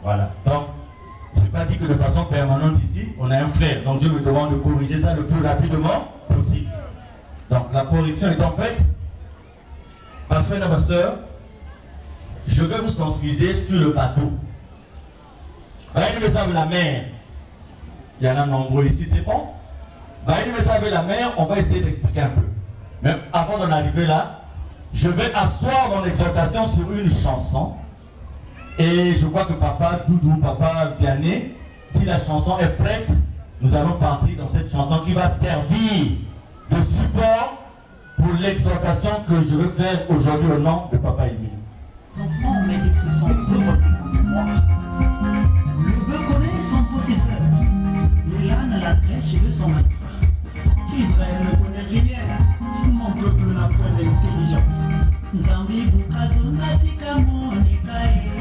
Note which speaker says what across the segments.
Speaker 1: Voilà. Donc, je n'ai pas dit que de façon permanente ici, on a un frère. Donc Dieu me demande de corriger ça le plus rapidement possible. Donc la correction étant faite, ma frère et ma soeur, je vais vous sensibiliser sur le bateau. Vous me savez la mer. Il y en a nombreux ici, c'est bon. Vous me savez la mer, on va essayer d'expliquer un peu. Mais avant d'en arriver là, je vais asseoir mon exhortation sur une chanson. Et je crois que papa Doudou, papa Vianney, si la chanson est prête, nous allons partir dans cette chanson qui va servir de support pour l'exhortation que je veux faire aujourd'hui au nom de papa Émile.
Speaker 2: Enfants, mais ils se sont revoltés comme moi. Le bœuf connaît son possesseur. Et l'âne la crèche de son maître. Israël ne connaît rien. Mon peuple n'a point d'intelligence. Nzambi bukazo natika monikae.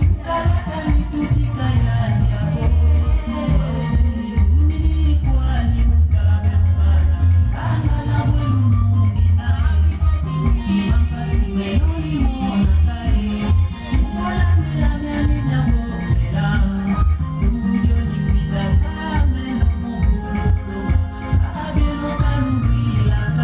Speaker 2: Bukalata ni tutika yani yako. Unini kwani mukabe mbala. Angala mwelu mungi nae. Makazi menoni mona kae. Mukala mela nyali nyambo mela. Ujo ni kwiza kame no mukulu. Abelo kalumila kado.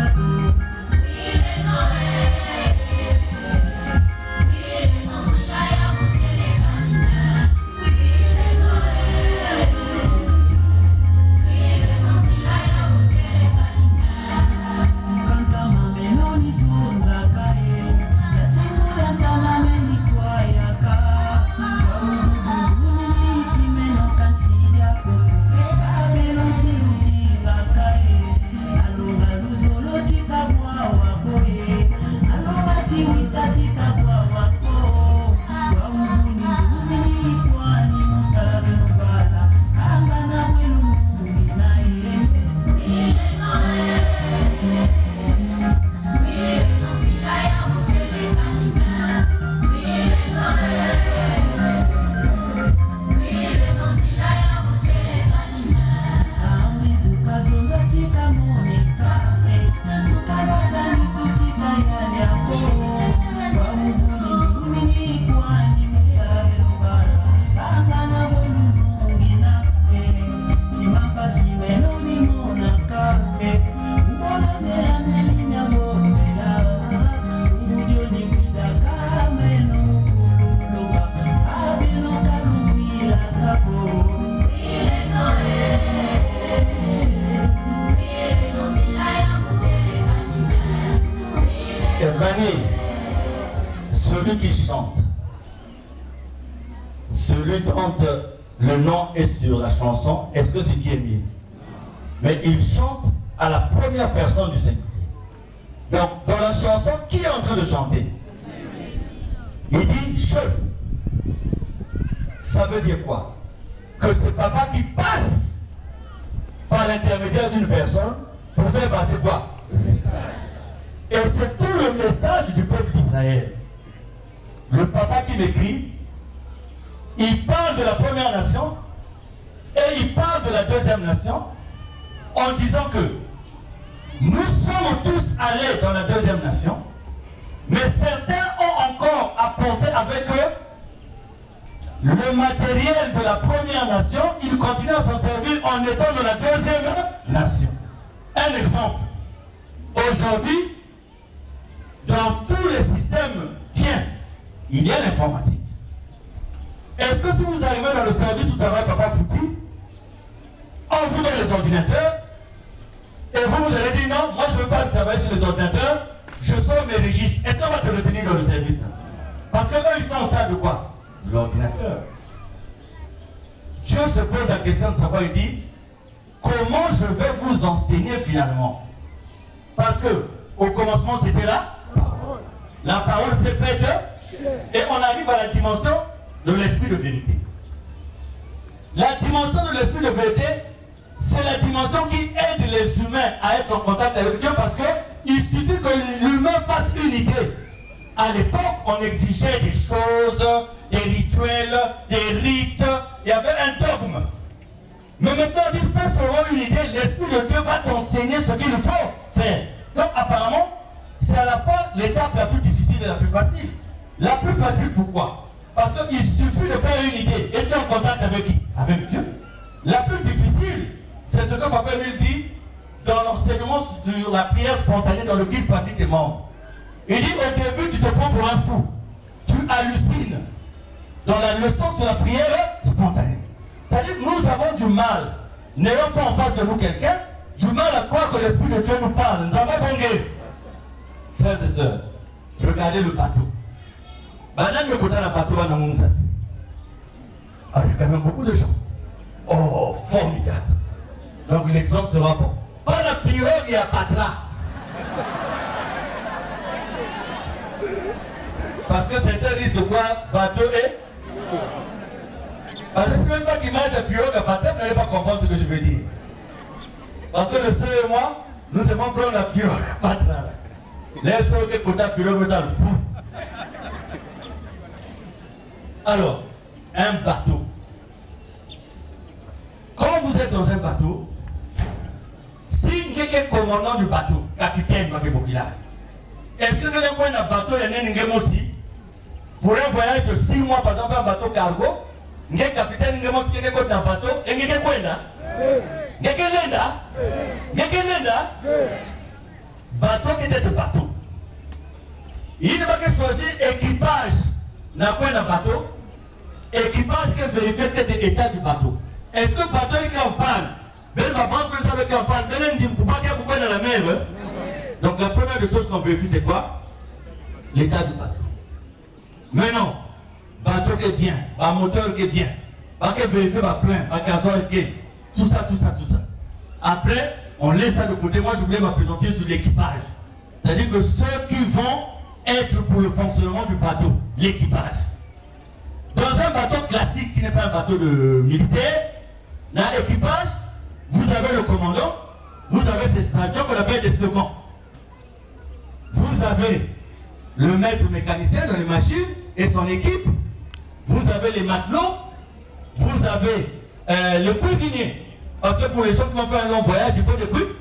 Speaker 1: Celui qui chante, celui dont le nom est sur la chanson, est-ce que c'est qui est mieux? Mais il chante à la première personne du singulier. Donc, dans la chanson, qui est en train de chanter? Il dit je. Ça veut dire quoi? Que c'est papa qui passe par l'intermédiaire d'une personne pour faire passer quoi? Le message. Et c'est tout le message du peuple d'Israël. Le papa qui m'écrit, il parle de la première nation et il parle de la deuxième nation en disant que nous sommes tous allés dans la deuxième nation, mais certains ont encore apporté avec eux le matériel de la première nation. Ils continuent à s'en servir en étant dans la deuxième nation. Un exemple. Aujourd'hui, dans tous les systèmes bien, il y a l'informatique. Est-ce que si vous arrivez dans le service où travaille Papa Fouti, on vous donne les ordinateurs, et vous allez dire non, moi je ne veux pas travailler sur les ordinateurs, je sors mes registres. Est-ce qu'on va te retenir dans le service là? Parce que eux ils sont au stade de quoi? De l'ordinateur. Dieu se pose la question de savoir, il dit, comment je vais vous enseigner finalement? Parce que au commencement c'était là, la parole s'est faite, et on arrive à la dimension de l'esprit de vérité. La dimension de l'esprit de vérité, c'est la dimension qui aide les humains à être en contact avec Dieu, parce qu'il suffit que l'humain fasse une idée. À l'époque, on exigeait des choses, des rituels, des rites, il y avait un dogme. Mais maintenant, il fait seulement une idée, l'esprit de Dieu va t'enseigner ce qu'il faut faire. Donc apparemment, c'est à la fois l'étape la plus difficile et la plus facile. La plus facile, pourquoi? Parce qu'il suffit de faire une idée. Et tu es en contact avec qui? Avec Dieu. La plus difficile, c'est ce que Papa lui dit dans l'enseignement sur la prière spontanée dans le guide pratique des membres. Il dit au début, tu te prends pour un fou. Tu hallucines dans la leçon sur la prière spontanée. C'est-à-dire que nous avons du mal, n'ayant pas en face de nous quelqu'un, du mal à croire que l'Esprit de Dieu nous parle. Nous avons bongué. Frères et sœurs, regardez le bateau. Madame me côté la bateau dans mon sac. Il y a quand même beaucoup de gens. Oh, formidable. Donc l'exemple sera bon. Pas la pirogue et la patra. Parce que certains disent de quoi bateau est. Parce que c'est même pas qu'il mange la pirogue à patra, vous n'allez pas comprendre ce que je veux dire. Parce que le seul et moi, nous aimons prendre la pirogue à patra. Les seuls qui côté la pirogue, mais ça le bout. Alors, un bateau. Quand vous êtes dans un bateau, si quelqu'un est commandant du bateau, capitaine Makebokila, est-ce que quelqu'un prend un bateau et un aussi pour un voyage de 6 mois, par exemple, un bateau cargo, un capitaine qui est dans un bateau, et qui est quoi? Bateau qui était de bateau. Il n'a pas que choisir équipage. N'a pas un bateau. Équipage qui vérifie l'état du bateau. Est-ce que le bateau est en panne? Ben ma bande peut savoir qu'il est en panne. Ben elle dit pourquoi qu'il y a beaucoup dans la mer. Donc la première des choses qu'on vérifie c'est quoi? L'état du bateau. Maintenant, bateau qui est bien, un moteur qui est bien, pas que vérifier ma plein, un gasoil qui est, tout ça. Après, on laisse ça de côté. Moi je voulais m'apesantir sur l'équipage. C'est-à-dire que ceux qui vont être pour le fonctionnement du bateau, l'équipage. Dans un bateau classique qui n'est pas un bateau de militaire, dans l'équipage, vous avez le commandant, vous avez ces stagiaires qu'on appelle des seconds. Vous avez le maître mécanicien dans les machines et son équipe. Vous avez les matelots, vous avez le cuisinier. Parce que pour les gens qui vont faire un long voyage, il faut des cuisiniers.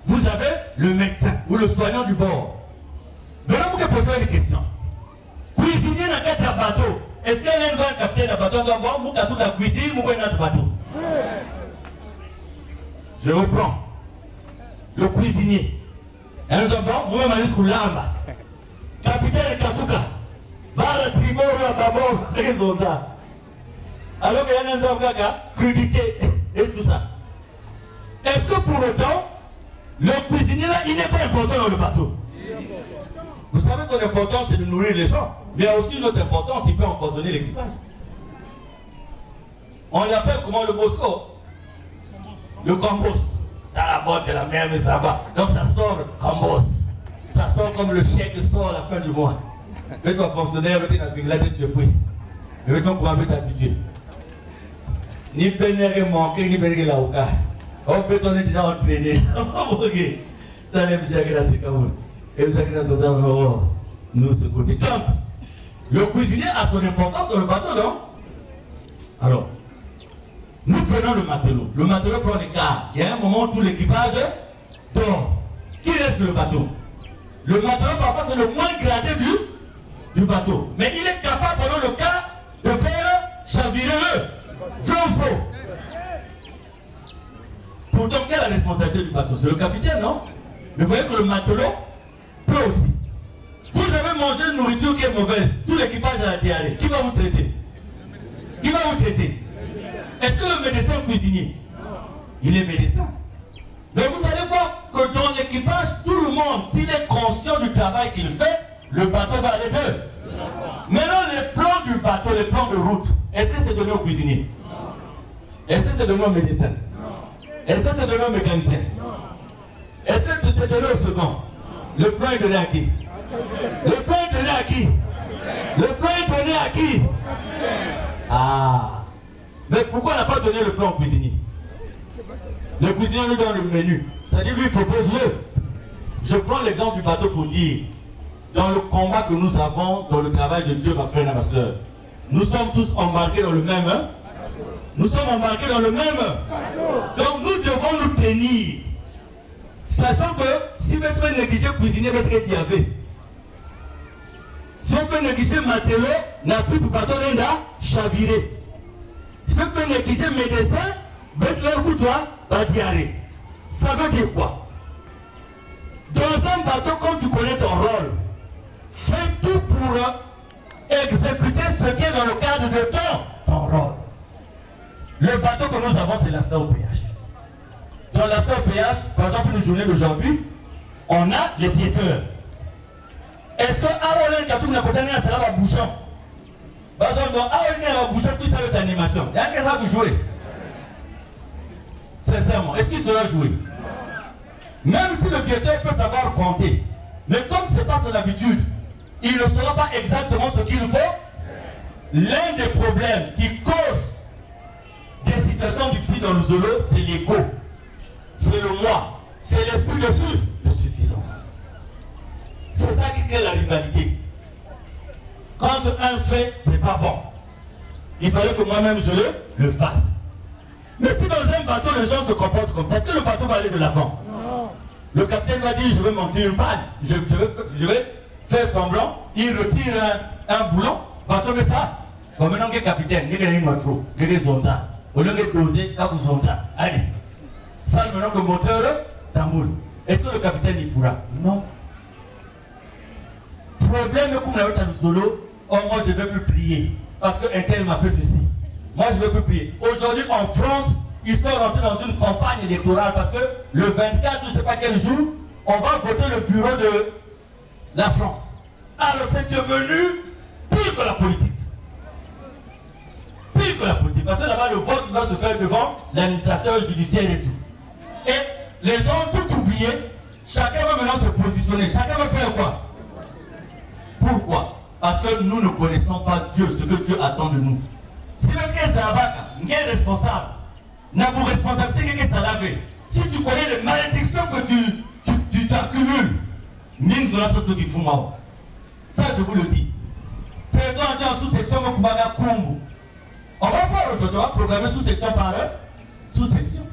Speaker 1: Vous avez le médecin ou le soignant du bord. Maintenant, vous pouvez poser une question. Cuisinier dans 4 bateaux. Est-ce qu'il y a un capitaine de bateau qui va voir toute la cuisine ou un bateau? Je reprends. Le cuisinier. Elle nous dit bon, moi je suis là. Capitaine Katuka. Bara tribord à babord, c'est ce qu'ils ça. Alors qu'il y a un avocat crudité et tout ça. Est-ce que pour autant, le cuisinier là, il n'est pas important dans le bateau? Vous savez son importance c'est de nourrir les gens. Mais il y a aussi une autre importance, il peut empoisonner l'équipage. On l'appelle comment le Bosco? Le combos. Ça la botte, c'est la merde, mais ça va. Donc ça sort combos. Ça sort comme le chèque sort à la fin du mois. Mais tu vas fonctionner avec la tête de prix. Mais tu vas t'habituer. Ni pénéré manqué, ni pénéré la ouka. On peut t'en déjà entraîné. Ok. T'as l'air de la sécamoule. Et vous avez nous ce côté. Donc, le cuisinier a son importance dans le bateau, non? Alors, nous prenons le matelot. Le matelot prend l'écart. Il y a un moment où tout l'équipage dort. Qui reste sur le bateau? Le matelot, parfois, c'est le moins gradé du bateau. Mais il est capable, pendant le cas, de faire chavirer le vrai ou faux. Pourtant, quelle est la responsabilité du bateau? C'est le capitaine, non? Mais vous voyez que le matelot peut aussi. Vous avez mangé une nourriture qui est mauvaise, tout l'équipage a la diarrhée. Qui va vous traiter? Qui va vous traiter? Est-ce que le médecin est cuisinier? Il est médecin. Mais vous allez voir que dans l'équipage, tout le monde, s'il est conscient du travail qu'il fait, le bateau va aller d'eux. Maintenant, les plans du bateau, les plans de route, est-ce que c'est donné aux cuisiniers? Est-ce que c'est donné aux médecins? Est-ce que c'est donné aux mécaniciens? Est-ce que c'est donné au second? Le plan est donné à qui? Le plan est donné à qui? Le plan est donné à qui? Ah! Mais pourquoi on n'a pas donné le plan au cuisinier? Le cuisinier nous donne le menu. C'est-à-dire lui propose le. Je prends l'exemple du bateau pour dire, dans le combat que nous avons, dans le travail de Dieu, ma frère et ma soeur, nous sommes tous embarqués dans le même. Nous sommes embarqués dans le même. Donc nous devons nous tenir. Sachant que si vous êtes négligé cuisinier, vous êtes diavé. Si on peut négliger Matelo, n'a plus pour bateau chavirer. Si on peut négliger médecin, Bethlehem Koutoua, va diarrhée. Ça veut dire quoi? Dans un bateau, quand tu connais ton rôle, fais tout pour exécuter ce qui est dans le cadre de ton rôle. Le bateau que nous avons, c'est l'Asta au péage. Dans l'Asta au péage, par exemple, une journée d'aujourd'hui, on a les piéteurs. Est-ce que Arolen Katou n'a pas donné un salaire à bouchon? Par exemple, Arolen Katou a bouchon, puis ça va être animation. Il y a un ça vous jouer. Sincèrement, est-ce qu'il sera joué? Même si le piéteur peut savoir compter, mais comme ce n'est pas son habitude, il ne saura pas exactement ce qu'il faut. L'un des problèmes qui cause des situations difficiles dans le zolo, c'est l'ego, c'est le moi, c'est l'esprit de suffisance. C'est ça qui crée la rivalité. Quand un fait, c'est pas bon, il fallait que moi-même je le fasse. Mais si dans un bateau, les gens se comportent comme ça, est-ce que le bateau va aller de l'avant? Non. Le capitaine va dire, je vais monter une panne, je vais faire semblant, il retire un boulon, bateau met ça. Bon, maintenant, le capitaine, il y a un trop, il y a un au lieu de doser, quand vous sont ça, allez. Ça, maintenant que le moteur tamboule. Est-ce que le capitaine y pourra? Non. Problème, comme la route à solo, oh, moi je ne vais plus prier. Parce qu'un tel m'a fait ceci. Moi je ne vais plus prier. Aujourd'hui en France, ils sont rentrés dans une campagne électorale parce que le 24, je ne sais pas quel jour, on va voter le bureau de la France. Alors c'est devenu pire que la politique. Pire que la politique. Parce que là-bas, le vote va se faire devant l'administrateur judiciaire et tout. Et les gens ont tout oublié. Chacun va maintenant se positionner. Chacun va faire quoi? Pourquoi? Parce que nous ne connaissons pas Dieu, ce que Dieu attend de nous. Si le Christ est responsable, n'a pas de responsabilité que ça lave. Si tu connais les malédictions que tu accumules, nous avons ce qu'il faut moi. Ça, je vous le dis. Président en sous-section, on va voir aujourd'hui, on va programmer sous-section par sous-section.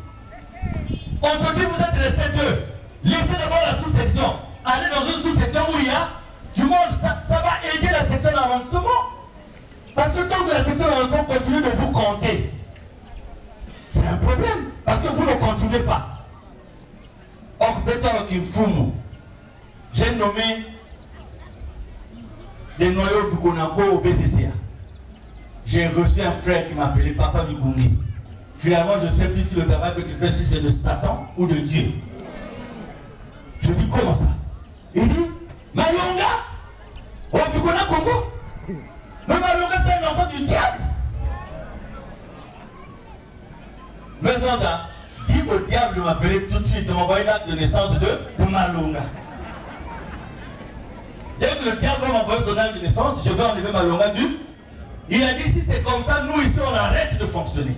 Speaker 1: On te dit, vous êtes resté deux. Laissez d'abord la sous-section. Allez dans une sous-section où il y a du monde. Ça va aider la section d'avancement. Parce que tant que la section d'avancement continue de vous compter, c'est un problème. Parce que vous ne continuez pas. Or, peut-être qu'il faut. J'ai nommé des noyaux du Konako au BCCA. J'ai reçu un frère qui m'appelait Papa Mikungi. Finalement, je ne sais plus si le travail que tu fais, si c'est de Satan ou de Dieu. Je dis, comment ça? Il dit, Malonga, au Bukona Congo. Mais Malonga, c'est un enfant du diable. Mais ça, dis au diable de m'appeler tout de suite, de m'envoyer l'acte de naissance de Malonga. Dès que le diable va m'envoyer son acte de naissance, je vais enlever Malonga du. Il a dit, si c'est comme ça, nous ici, on arrête de fonctionner.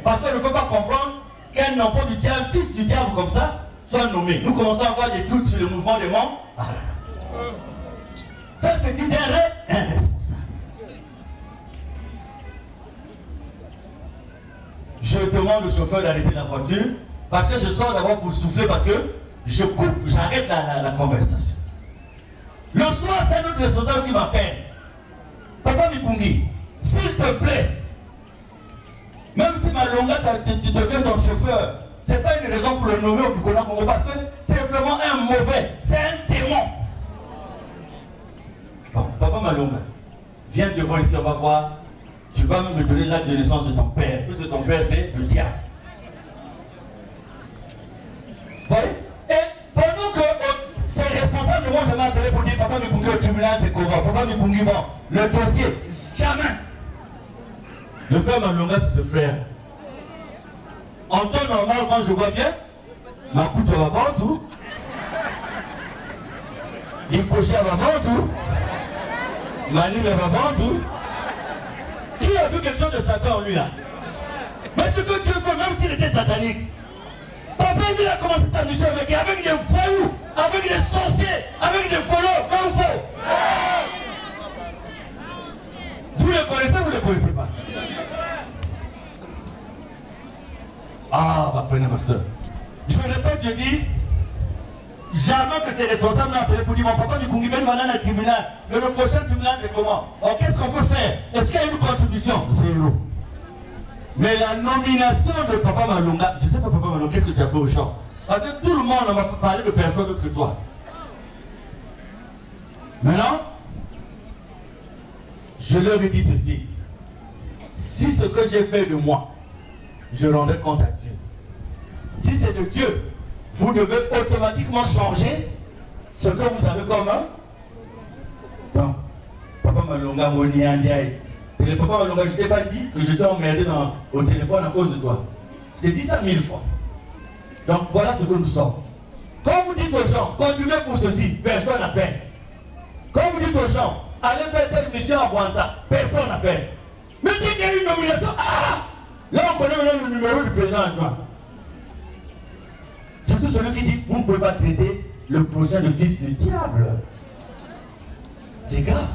Speaker 1: Parce qu'on ne peut pas comprendre qu'un enfant du diable, fils du diable comme ça, soit nommé. Nous commençons à avoir des doutes sur le mouvement des membres. Ça, c'est dit d'un irresponsable. Je demande au chauffeur d'arrêter la voiture parce que je sors d'abord pour souffler parce que je coupe, j'arrête la conversation. Le soir, c'est notre responsable qui m'appelle. Papa Mikungi, s'il te plaît, même si Malonga, tu deviens ton chauffeur, ce n'est pas une raison pour le nommer au Bukona Congo parce que c'est vraiment un mauvais, c'est un démon. Bon, Papa Malonga, viens devant ici, on va voir. Tu vas me donner l'acte de naissance de ton père, puisque ton père c'est le diable. Vous voyez? Et pendant que c'est responsable, moi je m'ai appelé pour dire Papa Mikungi au tribunal, c'est comment? Papa Mikungi, bon, le dossier, jamais. Le frère Malonga, c'est ce frère. En temps normal, quand je vois bien, ma coupe va voir tout. Il cochait va voir tout. Mani va voir tout. Qui a vu quelque chose de Satan en lui là? Mais ce que Dieu fait, même s'il était satanique, papa il a commencé sa mission avec des voyous, avec des sorciers, avec des voleurs, vrai ou faux? Vous les connaissez ou vous ne les connaissez pas? Ah, ma frère, ma soeur. Je répète, je dis, Jamais que ces responsables n'ont appelé pour dire mon papa du Kungiben va dans le tribunal. Mais le prochain tribunal, c'est comment? Alors qu'est-ce qu'on peut faire? Est-ce qu'il y a une contribution? Zéro. Mais la nomination de Papa Malonga, je ne sais pas Papa Malonga, qu'est-ce que tu as fait au champ? Parce que tout le monde ne m'a pas parlé de personne d'autre que toi. Maintenant, je leur ai dit ceci. Si ce que j'ai fait de moi, je rendrai compte à Dieu. Si c'est de Dieu, vous devez automatiquement changer ce que vous avez comme un. Donc, Papa Malonga, Moni Andiaï. Et Papa Malonga, je ne t'ai pas dit que je suis emmerdé au téléphone à cause de toi. Je t'ai dit ça 1000 fois. Donc voilà ce que nous sommes. Quand vous dites aux gens, continuez pour ceci, personne n'appelle. Quand vous dites aux gens, allez faire telle mission à Bouanta, personne n'appelle. Mais dès qu'il y a une nomination, là on connaît maintenant le numéro du président adjoint. Surtout celui qui dit, vous ne pouvez pas traiter le prochain de fils du diable. C'est grave.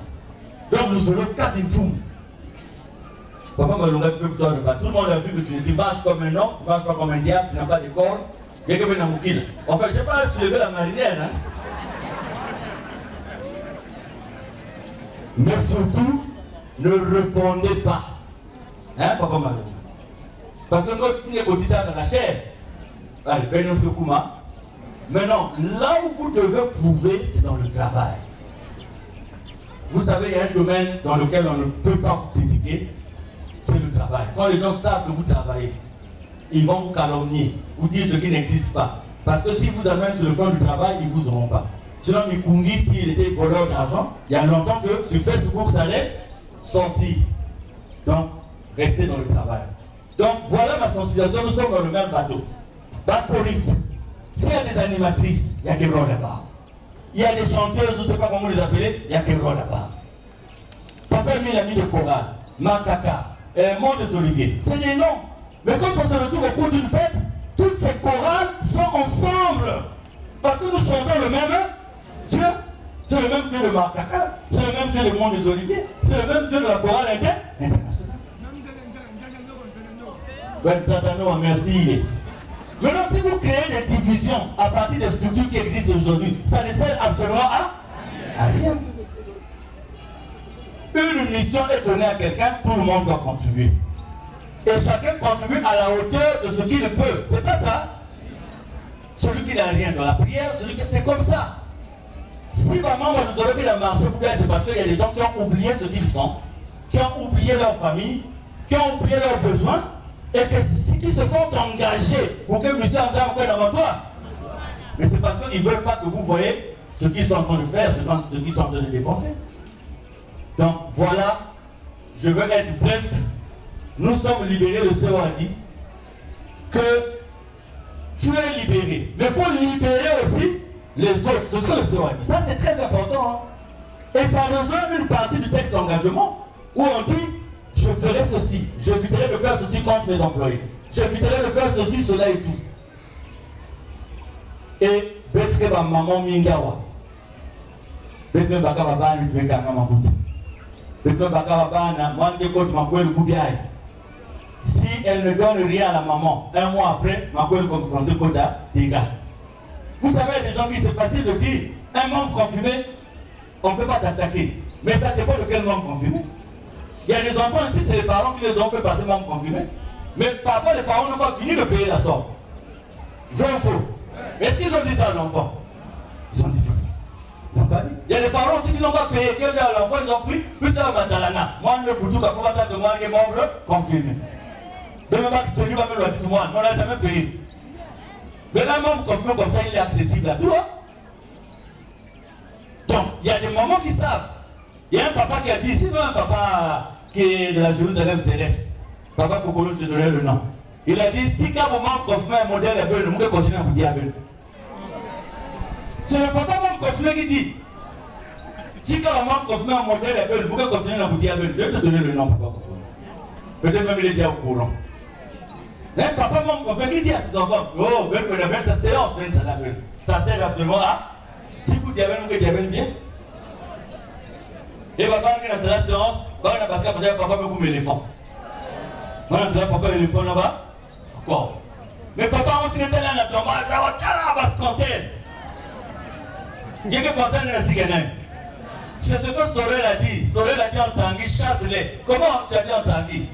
Speaker 1: Donc nous serons 4 infoumes. Papa Malonga, tu peux plutôt ne pas. Tout le monde a vu que tu marches comme un homme, tu ne marches pas comme un diable, tu n'as pas de corps. Enfin, je ne sais pas si tu levais la marinière. Hein? Mais surtout, ne répondez pas. Hein, Papa Malonga? Parce que quand si les cotisants dans la chair, allez, ben ce Kouma. Maintenant, là où vous devez prouver, c'est dans le travail. Vous savez, il y a un domaine dans lequel on ne peut pas vous critiquer, c'est le travail. Quand les gens savent que vous travaillez, ils vont vous calomnier, vous dire ce qui n'existe pas. Parce que si vous amènent sur le plan du travail, ils ne vous auront pas. Sinon, Mikungi, s'il était voleur d'argent, il y a longtemps que sur Facebook, ça allait sortir. Donc, restez dans le travail. Donc, voilà ma sensibilisation. Nous sommes dans le même bateau. Bas choriste. S'il y a des animatrices, il y a des rôles là-bas. Il y a des chanteuses, je ne sais pas comment vous les appelez, il y a des rôles là-bas. Papa il a mis de chorale, Makaka, Mont des Oliviers. C'est des noms. Mais quand on se retrouve au cours d'une fête, toutes ces chorales sont ensemble. Parce que nous chantons le même Dieu. C'est le même Dieu de Makaka, c'est le même Dieu de Mont des Oliviers, c'est le même Dieu de la chorale internationale. Ben, merci. Maintenant, si vous créez des divisions à partir des structures qui existent aujourd'hui, ça ne sert absolument à rien. Une mission est donnée à quelqu'un, tout le monde doit contribuer. Et chacun contribue à la hauteur de ce qu'il peut. C'est pas ça? Celui qui n'a rien dans la prière, celui qui... C'est comme ça. Si maman nous aurait fait la marche, c'est parce qu'il y a des gens qui ont oublié ce qu'ils sont, qui ont oublié leur famille, qui ont oublié leurs besoins, et qui se sont engagés pour que M. André prenne avant toi. Mais c'est parce qu'ils ne veulent pas que vous voyez ce qu'ils sont en train de faire, ce qu'ils sont en train de dépenser. Donc voilà, je veux être bref. Nous sommes libérés, le Seigneur a dit que tu es libéré. Mais il faut libérer aussi les autres. C'est ce que le Seigneur a dit. Ça c'est très important. Hein? Et ça rejoint une partie du texte d'engagement où on dit je ferai ceci, j'éviterai de faire ceci contre mes employés. J'éviterai de faire ceci, cela et tout. Et Betre ba maman mingawa. Betre baka baba ni tuweka kama mabuti. Betre baka baba na mwanje kote makweli kubiaye. Si elle ne donne rien à la maman, un mois après, makweli konse kota dégâts. Vous savez, il y a des gens qui c'est facile de dire, un membre confirmé, on ne peut pas t'attaquer. Mais ça dépend de quel membre confirmé. Il y a des enfants ici, c'est les parents qui les ont fait passer membre confirmé. Mais parfois, les parents n'ont pas fini de payer la somme. Vrai ou faux? Est-ce qu'ils ont dit ça à l'enfant? Ils ont dit pas. Ils n'ont pas dit. Il y a des parents aussi qui n'ont pas payé, qui ont dit à l'enfant, ils ont pris, puis ça va matalana. Moi, le boudou, quand on va t'attendre, moi, les membres confirmés. Mais même si tu vas me le dire, moi, on n'a jamais payé. Mais là, membre confirmé comme ça, il est accessible à toi. Donc, il y a des mamans qui savent. Il y a un papa qui a dit, c'est un papa qui est de la Jérusalem céleste. Papa Kokolo, je te donnais le nom. Il a dit, si quand vous membre confirmé un modèle, vous pouvez continuer à vous dire Abel. C'est le papa membre confirmé qui dit, si quand vous membre confirmé un modèle, vous pouvez continuer à vous dire Abel. Je vais te donner le nom, papa Kokolo. Peut-être même il est déjà au courant. Un papa membre confirmé qui dit à ses enfants, oh, Ben, sa séance, Ben, ça la Ben. Ça sert absolument à, si vous dites Abel, vous dites bien. Et papa qui est dans la séance, parce que papa me coupe l'éléphant. Maintenant, papa l'éléphant là-bas. Encore. Mais papa, on s'est là dans la tombe, ça va se compter. Dieu que pensait à nous. C'est ce que Sorel a dit. Sorel a dit en Tanguy, chasse-les. Comment tu as dit en Tanguy?